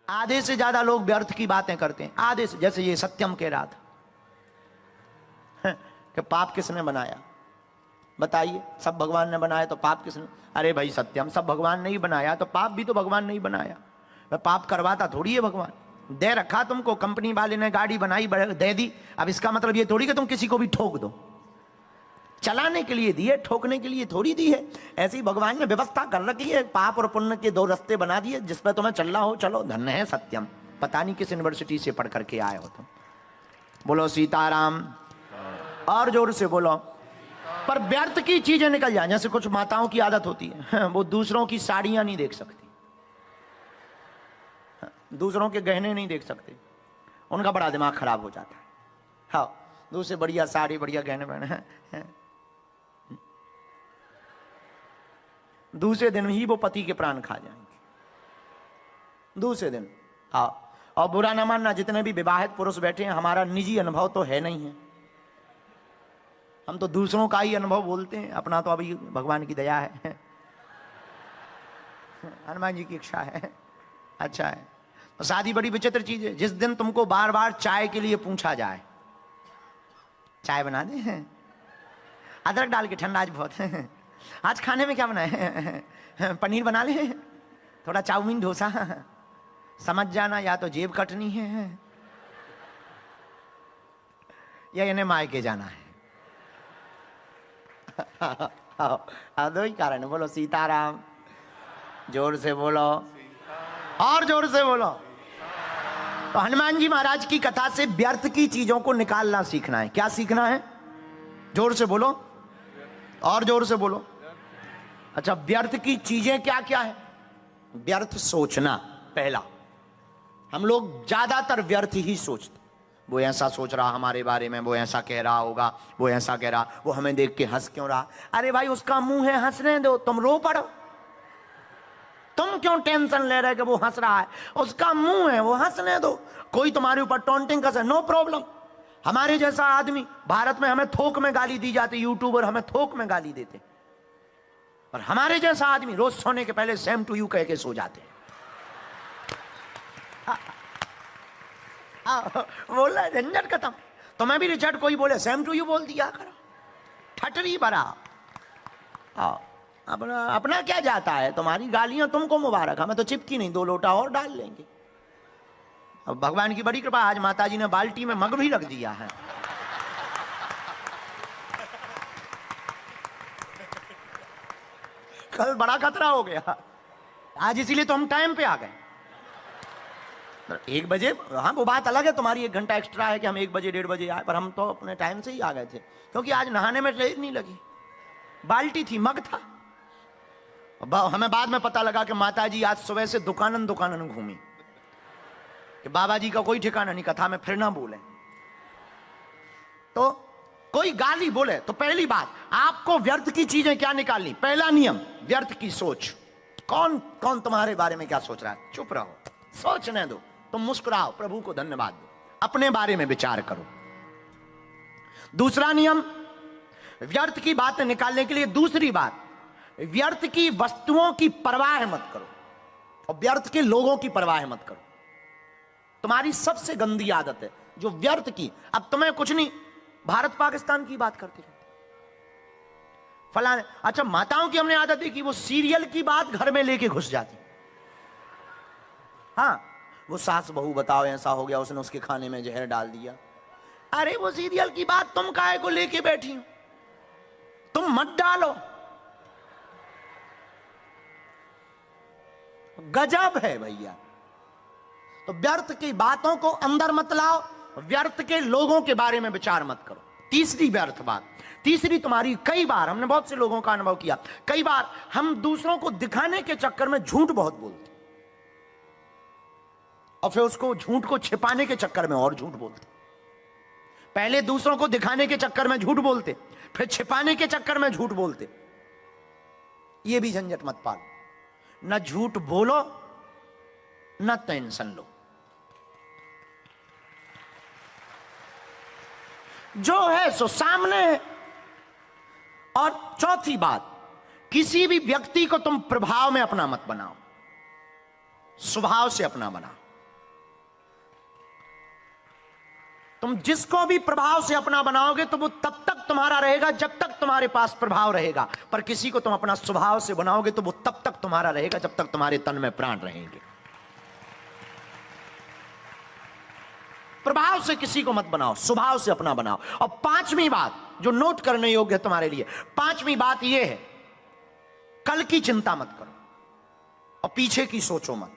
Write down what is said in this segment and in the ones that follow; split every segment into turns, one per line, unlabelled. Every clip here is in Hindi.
आधे से ज्यादा लोग व्यर्थ की बातें करते हैं, आधे से। जैसे ये सत्यम कह रहा था कि पाप किसने बनाया, बताइए। सब भगवान ने बनाया तो पाप किसने? अरे भाई सत्यम, सब भगवान ने ही बनाया तो पाप भी तो भगवान ने ही बनाया। मैं पाप करवाता थोड़ी है भगवान, दे रखा तुमको, कंपनी वाले ने गाड़ी बनाई दे दी। अब इसका मतलब ये थोड़ी कि तुम किसी को भी ठोक दो, चलाने के लिए दी है, ठोकने के लिए थोड़ी दी है। ऐसी भगवान ने व्यवस्था कर रखी है, पाप और पुण्य के दो रास्ते बना दिए, जिस पर तुम्हें चलना हो चलो। धन्य है सत्यम, पता नहीं किस यूनिवर्सिटी से पढ़ करके आए हो तुम। बोलो सीताराम, और जोर से बोलो। पर व्यर्थ की चीजें निकल जाए, जैसे कुछ माताओं की आदत होती है, वो दूसरों की साड़ियां नहीं देख सकती, दूसरों के गहने नहीं देख सकते, उनका बड़ा दिमाग खराब हो जाता है। हाँ, दूसरे बढ़िया साड़ी बढ़िया गहने पहने हैं, दूसरे दिन ही वो पति के प्राण खा जाएंगे, दूसरे दिन। हाँ, और बुरा ना मानना, जितने भी विवाहित पुरुष बैठे हैं, हमारा निजी अनुभव तो है नहीं है, हम तो दूसरों का ही अनुभव बोलते हैं, अपना तो अभी भगवान की दया है, हनुमान जी की इच्छा है। अच्छा है। तो शादी बड़ी विचित्र चीज है। जिस दिन तुमको बार बार चाय के लिए पूछा जाए, चाय बना दे, अदरक डाल के, ठंडा आज बहुत है, आज खाने में क्या बनाए, पनीर बना ले, थोड़ा चाउमीन डोसा, समझ जाना या तो जेब कटनी है या इन्हें मायके जाना है। दो ही कारण है। बोलो सीताराम, जोर से बोलो, और जोर से बोलो। तो हनुमान जी महाराज की कथा से व्यर्थ की चीजों को निकालना सीखना है। क्या सीखना है? जोर से बोलो, और जोर से बोलो। अच्छा, व्यर्थ की चीजें क्या क्या है? व्यर्थ सोचना। पहला, हम लोग ज्यादातर व्यर्थ ही सोचते। वो ऐसा सोच रहा हमारे बारे में, वो ऐसा कह रहा होगा, वो ऐसा कह रहा, वो हमें देख के हंस क्यों रहा? अरे भाई, उसका मुंह है, हंसने दो, तुम रो पड़ो। तुम क्यों टेंशन ले रहे कि वो हंस रहा है? उसका मुंह है, वो हंसने दो। कोई तुम्हारे ऊपर टॉन्टिंग कर, नो प्रॉब्लम। हमारे जैसा आदमी, भारत में हमें थोक में गाली दी जाती, यूट्यूबर हमें थोक में गाली देते, और हमारे जैसा आदमी रोज सोने के पहले सेम टू यू कह के सो जाते हैं। बोला झंझट खत्म। तो मैं भी रिचर्ड, कोई बोले सेम टू यू बोल दिया करो, ठटरी भरा। अपना क्या जाता है, तुम्हारी गालियां तुमको मुबारक, हमें तो चिपकी नहीं, 2 लोटा और डाल लेंगे। अब भगवान की बड़ी कृपा, आज माता जी ने बाल्टी में मग भी रख दिया है। कल बड़ा खतरा हो गया, आज इसीलिए तो हम टाइम पे आ गए। 1 बजे, हाँ वो बात अलग है, तुम्हारी 1 घंटा एक्स्ट्रा है कि हम 1 बजे 1:30 बजे आए, पर हम तो अपने टाइम से ही आ गए थे, क्योंकि आज नहाने में देर नहीं लगी, बाल्टी थी, मग था। हमें बाद में पता लगा कि माता जी आज सुबह से दुकानन दुकानन घूमी, कि बाबा जी का कोई ठिकाना नहीं, कथा में फिर ना बोले। तो कोई गाली बोले तो पहली बात, आपको व्यर्थ की चीजें क्या निकालनी? पहला नियम, व्यर्थ की सोच। कौन कौन तुम्हारे बारे में क्या सोच रहा है? चुप रहो, सोचने दो। तुम मुस्कुराओ, प्रभु को धन्यवाद दो, अपने बारे में विचार करो। दूसरा नियम, व्यर्थ की बातें निकालने के लिए दूसरी बात, व्यर्थ की वस्तुओं की परवाह मत करो, और व्यर्थ के लोगों की परवाह मत करो। तुम्हारी सबसे गंदी आदत है जो व्यर्थ की। अब तुम्हें कुछ नहीं, भारत पाकिस्तान की बात करते रहते, फलाने। अच्छा, माताओं की हमने आदत है कि वो सीरियल की बात घर में लेके घुस जाती। हाँ, वो सास बहू, बताओ ऐसा हो गया, उसने उसके खाने में जहर डाल दिया। अरे वो सीरियल की बात तुम काहे को लेके बैठी हो? तुम मत डालो, गजब है भैया। तो व्यर्थ की बातों को अंदर मत लाओ, व्यर्थ के लोगों के बारे में विचार मत करो। तीसरी व्यर्थ बात, तीसरी तुम्हारी, कई बार हमने बहुत से लोगों का अनुभव किया, कई बार हम दूसरों को दिखाने के चक्कर में झूठ बहुत बोलते, और फिर उसको झूठ को छिपाने के चक्कर में और झूठ बोलते। पहले दूसरों को दिखाने के चक्कर में झूठ बोलते, फिर छिपाने के चक्कर में झूठ बोलते। ये भी झंझट मत पालो। न झूठ बोलो, न टेंशन लो, जो है सो सामने है। और चौथी बात, किसी भी व्यक्ति को तुम प्रभाव में अपना मत बनाओ, स्वभाव से अपना बनाओ। तुम जिसको भी प्रभाव से अपना बनाओगे तो वो तब तक तुम्हारा रहेगा जब तक तुम्हारे पास प्रभाव रहेगा, पर किसी को तुम अपना स्वभाव से बनाओगे तो वो तब तक तुम्हारा रहेगा जब तक तुम्हारे तन में प्राण रहेंगे। प्रभाव से किसी को मत बनाओ, स्वभाव से अपना बनाओ। और पांचवी बात जो नोट करने योग्य है तुम्हारे लिए, पांचवी बात यह है, कल की चिंता मत करो और पीछे की सोचो मत।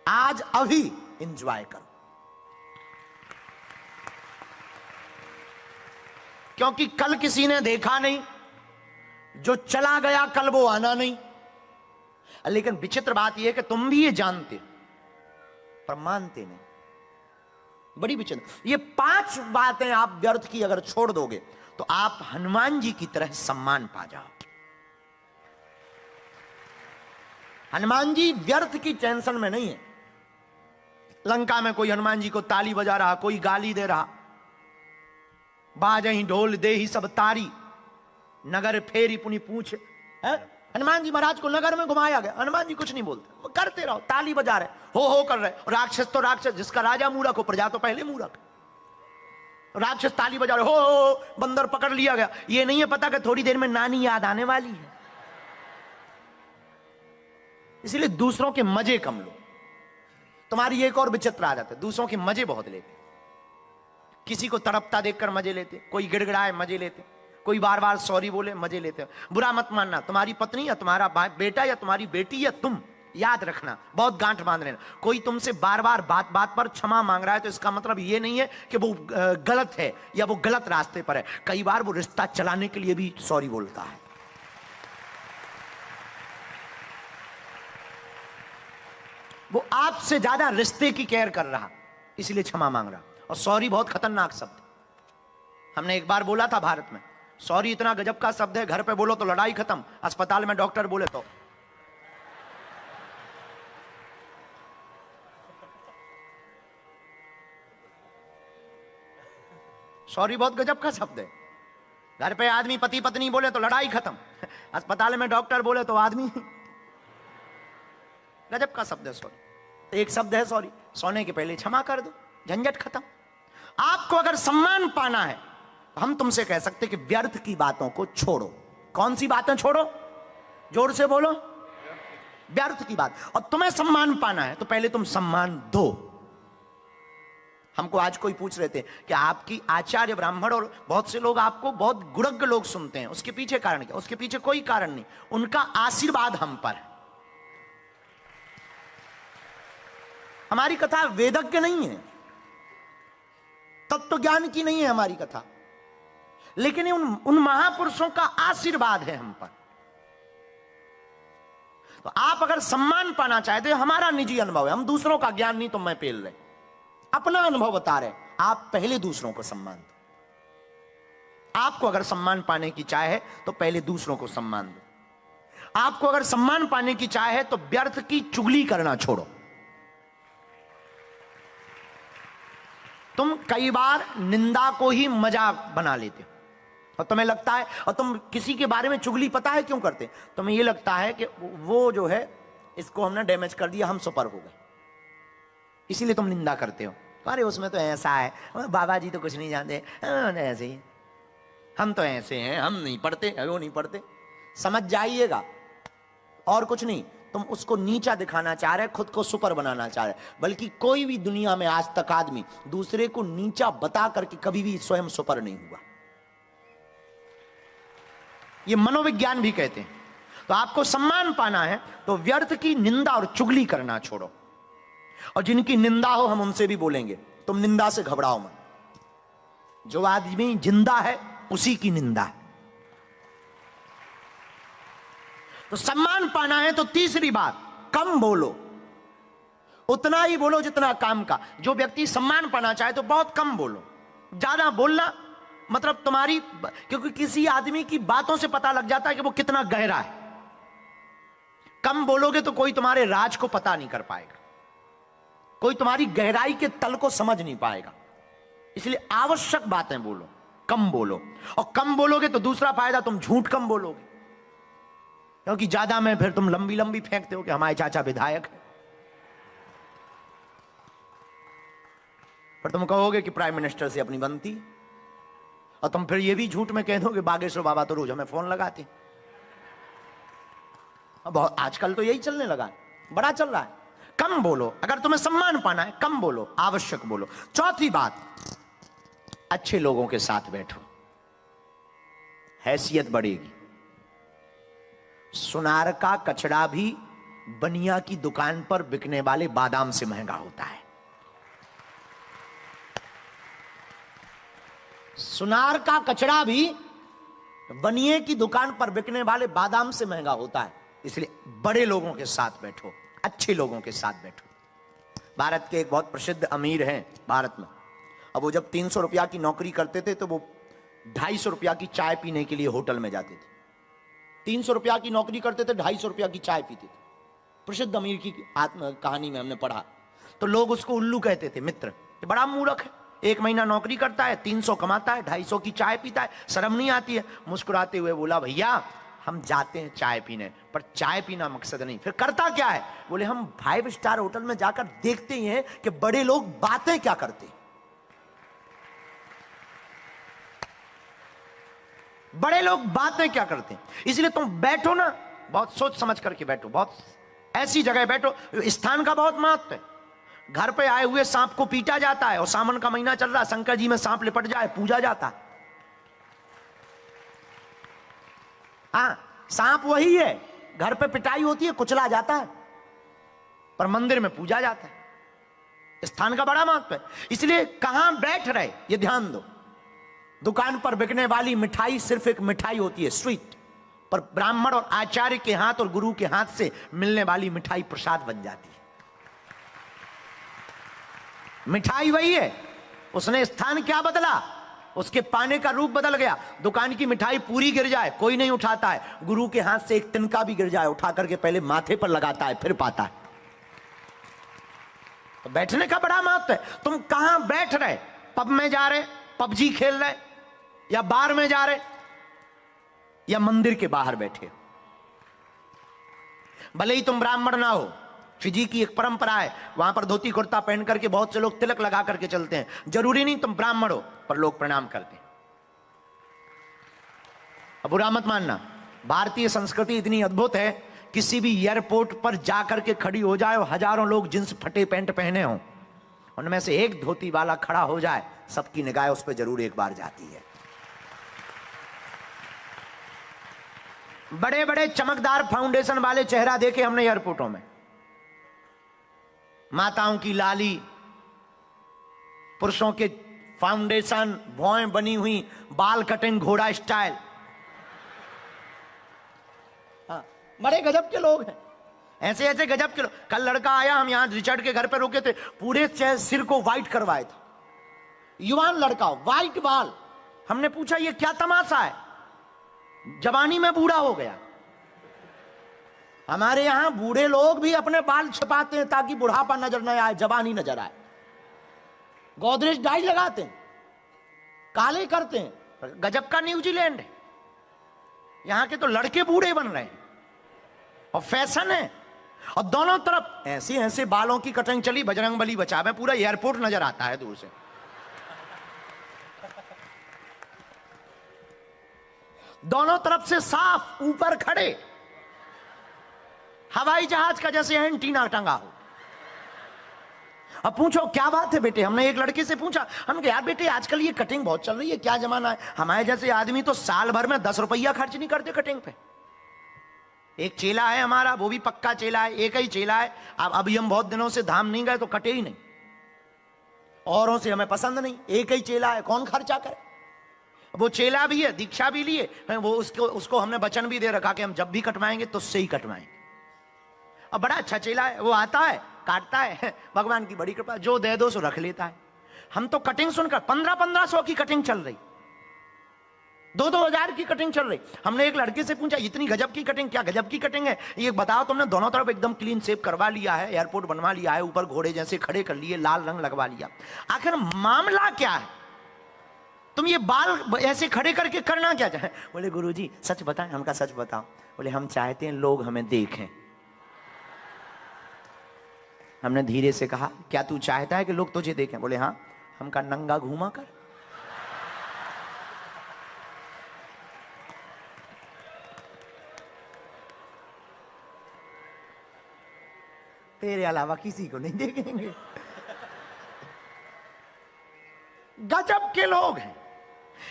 आज अभी एंजॉय करो, क्योंकि कल किसी ने देखा नहीं, जो चला गया कल वो आना नहीं। लेकिन विचित्र बात यह है कि तुम भी ये जानते पर मानते नहीं। बड़ी विचित्र। ये पांच बातें आप व्यर्थ की अगर छोड़ दोगे तो आप हनुमान जी की तरह सम्मान पा जाओ। हनुमान जी व्यर्थ की टेंशन में नहीं है। लंका में कोई हनुमान जी को ताली बजा रहा, कोई गाली दे रहा, बाजही ढोल दे ही सब तारी, नगर फेरी पुनी पूछ। हनुमान जी महाराज को नगर में घुमाया गया, हनुमान जी कुछ नहीं बोलते, वो करते रहो, ताली बजा रहे, हो कर रहे। राक्षस तो राक्षस, जिसका राजा मूर्ख हो प्रजा तो पहले मूर्ख। राक्षस ताली बजा रहे, हो बंदर पकड़ लिया गया। ये नहीं है पता कि थोड़ी देर में नानी याद आने वाली है। इसलिए दूसरों के मजे कम लो। तुम्हारी एक और विचित्र आ जाता है, दूसरों के मजे बहुत लेते। किसी को तड़पता देखकर मजे लेते, कोई गिड़गिड़ाए मजे लेते, कोई बार बार सॉरी बोले मजे लेते। बुरा मत मानना, तुम्हारी पत्नी या तुम्हारा बेटा या तुम्हारी बेटी या तुम, याद रखना, बहुत गांठ बांध लेना। कोई तुमसे बार बार बात बात पर क्षमा मांग रहा है तो इसका मतलब ये नहीं है कि वो गलत है या वो गलत रास्ते पर है। कई बार वो रिश्ता चलाने के लिए भी सॉरी बोलता है। वो आपसे ज्यादा रिश्ते की केयर कर रहा, इसलिए क्षमा मांग रहा। और सॉरी बहुत खतरनाक शब्द। हमने एक बार बोला था भारत में, सॉरी इतना गजब का शब्द है, घर पे बोलो तो लड़ाई खत्म, अस्पताल में डॉक्टर बोले तो। सॉरी बहुत गजब का शब्द है। घर पे आदमी पति पत्नी बोले तो लड़ाई खत्म, अस्पताल में डॉक्टर बोले तो आदमी। गजब का शब्द है सॉरी। एक शब्द है सॉरी, सोने के पहले क्षमा कर दो, झंझट खत्म। आपको अगर सम्मान पाना है, हम तुमसे कह सकते कि व्यर्थ की बातों को छोड़ो। कौन सी बातें छोड़ो? जोर से बोलो, व्यर्थ की बात। और तुम्हें सम्मान पाना है तो पहले तुम सम्मान दो। हमको आज कोई पूछ रहे थे कि आपकी आचार्य ब्राह्मण और बहुत से लोग आपको बहुत गुणज्ञ लोग सुनते हैं, उसके पीछे कारण क्या? उसके पीछे कोई कारण नहीं, उनका आशीर्वाद हम पर है। हमारी कथा वेदज्ञ नहीं है, तत्व ज्ञान की नहीं है हमारी कथा, लेकिन उन महापुरुषों का आशीर्वाद है हम पर। तो आप अगर सम्मान पाना चाहते हो, हमारा निजी अनुभव है, हम दूसरों का ज्ञान नहीं तो मैं पेल रहे, अपना अनुभव बता रहे, आप पहले दूसरों को सम्मान दो। आपको अगर सम्मान पाने की चाह है तो पहले दूसरों को सम्मान दो। आपको अगर सम्मान पाने की चाह है तो व्यर्थ की चुगली करना छोड़ो। तुम कई बार निंदा को ही मजाक बना लेते हो और तुम्हें लगता है, और तुम किसी के बारे में चुगली पता है क्यों करते? तुम्हें यह लगता है कि वो जो है इसको हमने डैमेज कर दिया, हम सुपर हो गए, इसीलिए तुम निंदा करते हो। अरे उसमें तो ऐसा है, बाबा जी तो कुछ नहीं जानते, ऐसे ही, हम तो ऐसे हैं, हम नहीं पढ़ते, वो नहीं पढ़ते। समझ जाइएगा, और कुछ नहीं। तुम उसको नीचा दिखाना चाह रहे, खुद को सुपर बनाना चाह रहे। बल्कि कोई भी दुनिया में आज तक आदमी दूसरे को नीचा बता करके कभी भी स्वयं सुपर नहीं हुआ। ये मनोविज्ञान भी कहते हैं। तो आपको सम्मान पाना है तो व्यर्थ की निंदा और चुगली करना छोड़ो। और जिनकी निंदा हो हम उनसे भी बोलेंगे, तुम निंदा से घबराओ मत। जो आदमी जिंदा है उसी की निंदा है। तो सम्मान पाना है तो तीसरी बात, कम बोलो, उतना ही बोलो जितना काम का। जो व्यक्ति सम्मान पाना चाहे तो बहुत कम बोलो। ज्यादा बोलना मतलब तुम्हारी, क्योंकि किसी आदमी की बातों से पता लग जाता है कि वो कितना गहरा है। कम बोलोगे तो कोई तुम्हारे राज को पता नहीं कर पाएगा, कोई तुम्हारी गहराई के तल को समझ नहीं पाएगा। इसलिए आवश्यक बातें बोलो, कम बोलो। और कम बोलोगे तो दूसरा फायदा, तुम झूठ कम बोलोगे, क्योंकि ज्यादा में फिर तुम लंबी लंबी फेंकते हो कि हमारे चाचा विधायक है। पर तुम कहोगे कि प्राइम मिनिस्टर से अपनी बनती, और तुम फिर ये भी झूठ में कह दोगे बागेश्वर बाबा तो रोज हमें फोन लगाते। अब आजकल तो यही चलने लगा है, बड़ा चल रहा है। कम बोलो, अगर तुम्हें सम्मान पाना है कम बोलो, आवश्यक बोलो। चौथी बात, अच्छे लोगों के साथ बैठो, हैसियत बढ़ेगी। सुनार का कचड़ा भी बनिया की दुकान पर बिकने वाले बादाम से महंगा होता है। सुनार का कचड़ा भी बनिए की दुकान पर बिकने वाले बादाम से महंगा होता है। इसलिए बड़े लोगों के साथ बैठो, अच्छे लोगों के साथ बैठो। भारत के एक बहुत प्रसिद्ध अमीर हैं भारत में, अब वो जब 300 रुपया की नौकरी करते थे तो वो 250 रुपया की चाय पीने के लिए होटल में जाते थे। 300 रुपया की नौकरी करते थे, 250 रुपया की चाय पीते थे। प्रसिद्ध अमीर की आत्म कहानी में हमने पढ़ा। तो लोग उसको उल्लू कहते थे, मित्र बड़ा मूर्ख है, 1 महीना नौकरी करता है, 300 कमाता है, 250 की चाय पीता है, शर्म नहीं आती है। मुस्कुराते हुए बोला, भैया हम जाते हैं चाय पीने, पर चाय पीना मकसद नहीं। फिर करता क्या है? बोले हम 5 स्टार होटल में जाकर देखते ही हैं कि बड़े लोग बातें क्या करते, बड़े लोग बातें क्या करते हैं। इसलिए तुम बैठो ना, बहुत सोच समझ करके बैठो, बहुत ऐसी जगह बैठो। स्थान का बहुत महत्व है। घर पे आए हुए सांप को पीटा जाता है, और सावन का महीना चल रहा है, शंकर जी में सांप लिपट जाए पूजा जाता है। हाँ, सांप वही है, घर पे पिटाई होती है, कुचला जाता है, पर मंदिर में पूजा जाता है। स्थान का बड़ा महत्व है। इसलिए कहां बैठ रहे ये ध्यान दो। दुकान पर बिकने वाली मिठाई सिर्फ एक मिठाई होती है, स्वीट, पर ब्राह्मण और आचार्य के हाथ और गुरु के हाथ से मिलने वाली मिठाई प्रसाद बन जाती है। मिठाई वही है, उसने स्थान क्या बदला, उसके पाने का रूप बदल गया। दुकान की मिठाई पूरी गिर जाए कोई नहीं उठाता है, गुरु के हाथ से एक तिनका भी गिर जाए उठा करके पहले माथे पर लगाता है फिर पाता है। तो बैठने का बड़ा महत्व है। तुम कहां बैठ रहे, पब में जा रहे, पबजी खेल रहे, या बार में जा रहे, या मंदिर के बाहर बैठे। भले ही तुम ब्राह्मण ना हो, फिजी की एक परंपरा है, वहां पर धोती कुर्ता पहन करके बहुत से लोग तिलक लगा करके चलते हैं। जरूरी नहीं तुम ब्राह्मण हो, पर लोग प्रणाम करते हैं। अब बुरा मत मानना, भारतीय संस्कृति इतनी अद्भुत है, किसी भी एयरपोर्ट पर जाकर के खड़ी हो जाए और हजारों लोग जींस फटे पैंट पहने हों, उनमें से एक धोती वाला खड़ा हो जाए, सबकी निगाह उस पर जरूर एक बार जाती है। बड़े बड़े चमकदार फाउंडेशन वाले चेहरा देखे हमने एयरपोर्टों में, माताओं की लाली, पुरुषों के फाउंडेशन, भौएं बनी हुई, बाल कटिंग घोड़ा स्टाइल। हाँ, बड़े गजब के लोग हैं, ऐसे ऐसे गजब के लोग। कल लड़का आया, हम यहां रिचर्ड के घर पे रुके थे, पूरे सिर को व्हाइट करवाए थे, युवान लड़का, व्हाइट बाल। हमने पूछा ये क्या तमाशा है? जवानी में बूढ़ा हो गया। हमारे यहां बूढ़े लोग भी अपने बाल छिपाते हैं ताकि बुढ़ापा नजर न आए, जवानी नजर आए। गोदरेज डाई लगाते हैं, काले करते हैं। गजब का न्यूजीलैंड है, यहां के तो लड़के बूढ़े बन रहे हैं और फैशन है। और दोनों तरफ ऐसे ऐसे बालों की कटिंग चली, बजरंगबली बचावे, पूरा एयरपोर्ट नजर आता है दूर से। दोनों तरफ से साफ, ऊपर खड़े, हवाई जहाज का जैसे एंटीना टंगा हो। अब पूछो क्या बात है बेटे? हमने एक लड़के से पूछा, हम कहा यार बेटे आजकल ये कटिंग बहुत चल रही है, क्या जमाना है? हमारे जैसे आदमी तो साल भर में 10 रुपया खर्च नहीं करते कटिंग पे। एक चेला है हमारा, वो भी पक्का चेला है, एक ही चेला है। अब अभी हम बहुत दिनों से धाम नहीं गए तो कटे ही नहीं, औरों से हमें पसंद नहीं, एक ही चेला है, कौन खर्चा करे? वो चेला भी है, दीक्षा भी लिए, वो उसको हमने वचन भी दे रखा कि हम जब भी कटवाएंगे तो उससे ही कटवाएंगे। अब बड़ा अच्छा चेला है, वो आता है, काटता है, भगवान की बड़ी कृपा, जो दे दो सो रख लेता है। हम तो कटिंग सुनकर 1500 की कटिंग चल रही, 2-2 हजार की कटिंग चल रही। हमने एक लड़के से पूछा इतनी गजब की कटिंग, क्या गजब की कटिंग है ये बताओ? तुमने दोनों तरफ एकदम क्लीन शेव करवा लिया है, एयरपोर्ट बनवा लिया है, ऊपर घोड़े जैसे खड़े कर लिए, लाल रंग लगवा लिया, आखिर मामला क्या है? तुम ये बाल ऐसे खड़े करके करना क्या चाहे? बोले गुरुजी सच बताएं। हमका सच बताओ। बोले हम चाहते हैं लोग हमें देखें। हमने धीरे से कहा क्या तू चाहता है कि लोग तुझे देखें? बोले हाँ, हम का नंगा घूमा कर। तेरे अलावा किसी को नहीं देखेंगे। गजब के लोग हैं।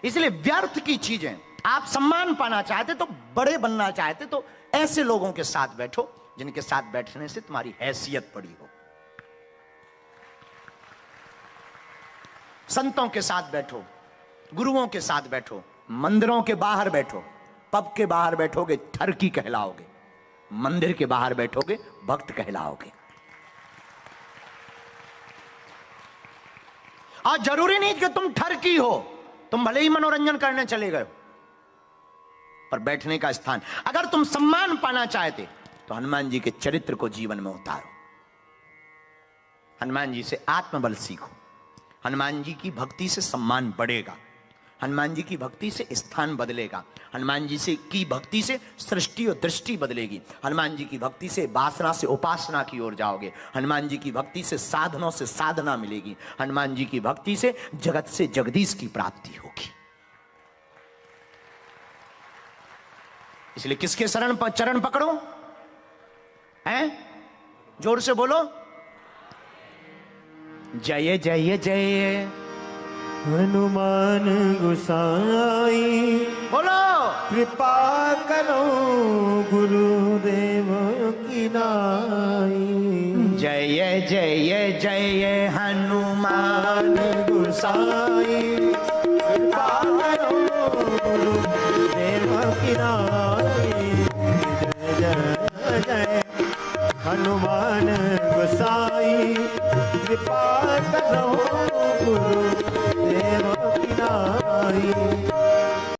इसलिए व्यर्थ की चीजें, आप सम्मान पाना चाहते तो, बड़े बनना चाहते तो ऐसे लोगों के साथ बैठो जिनके साथ बैठने से तुम्हारी हैसियत बड़ी हो। संतों के साथ बैठो, गुरुओं के साथ बैठो, मंदिरों के बाहर बैठो। पब के बाहर बैठोगे ठरकी कहलाओगे, मंदिर के बाहर बैठोगे भक्त कहलाओगे। आज जरूरी नहीं कि तुम ठरकी हो, तुम भले ही मनोरंजन करने चले गए हो, पर बैठने का स्थान। अगर तुम सम्मान पाना चाहते तो हनुमान जी के चरित्र को जीवन में उतारो। हनुमान जी से आत्मबल सीखो। हनुमान जी की भक्ति से सम्मान बढ़ेगा, हनुमान जी की भक्ति से स्थान बदलेगा, हनुमान जी से की भक्ति से सृष्टि और दृष्टि बदलेगी, हनुमान जी की भक्ति से वासना से उपासना की ओर जाओगे, हनुमान जी की भक्ति से साधनों से साधना मिलेगी, हनुमान जी की भक्ति से जगत से जगदीश की प्राप्ति होगी। इसलिए किसके चरण पकड़ो? हैं? जोर से बोलो, जय जय जय
हनुमान गोसाई।
बोलो,
कृपा करो गुरुदेव की नाई।
जय जय जय हनुमान
गोसाई। कृपा करो गुरुदेव की नाई। जय जय हनुमान गोसाई। कृपा करो गुरुदेव की नाई।